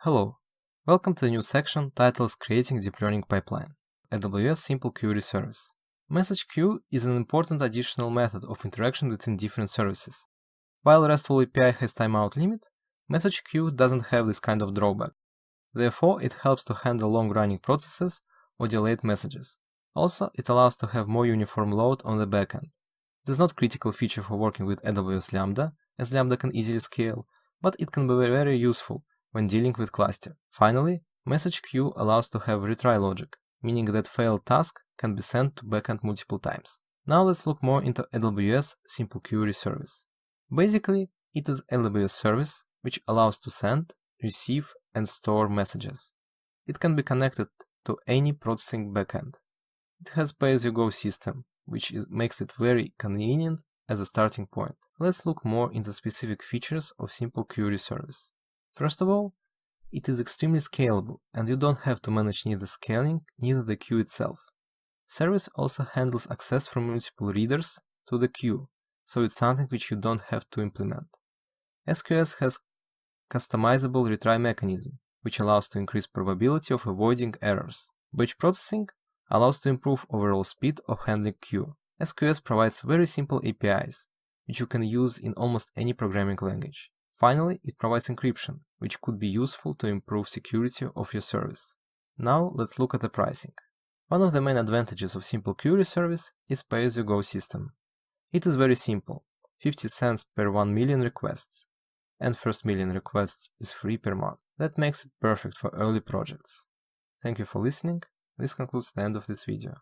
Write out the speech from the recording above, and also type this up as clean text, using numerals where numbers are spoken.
Hello, welcome to the new section titled Creating Deep Learning Pipeline, AWS Simple Query Service. Message queue is an important additional method of interaction between different services. While RESTful API has timeout limit, message queue doesn't have this kind of drawback. Therefore, it helps to handle long-running processes or delayed messages. Also, it allows to have more uniform load on the backend. It is not a critical feature for working with AWS Lambda, as Lambda can easily scale, but it can be very useful when dealing with cluster. Finally, message queue allows to have retry logic, meaning that failed task can be sent to backend multiple times. Now let's look more into AWS Simple Query Service. Basically, it is AWS service which allows to send, receive, and store messages. It can be connected to any processing backend. It has pay-as-you-go system, which makes it very convenient as a starting point. Let's look more into specific features of Simple Query Service. First of all, it is extremely scalable, and you don't have to manage neither scaling, neither the queue itself. Service also handles access from multiple readers to the queue, so it's something which you don't have to implement. SQS has customizable retry mechanism, which allows to increase probability of avoiding errors. Batch processing allows to improve overall speed of handling queue. SQS provides very simple APIs, which you can use in almost any programming language. Finally, it provides encryption, which could be useful to improve security of your service. Now let's look at the pricing. One of the main advantages of Simple Query Service is pay-as-you-go system. It is very simple, 50 cents per 1 million requests, and first million requests is free per month. That makes it perfect for early projects. Thank you for listening. This concludes the end of this video.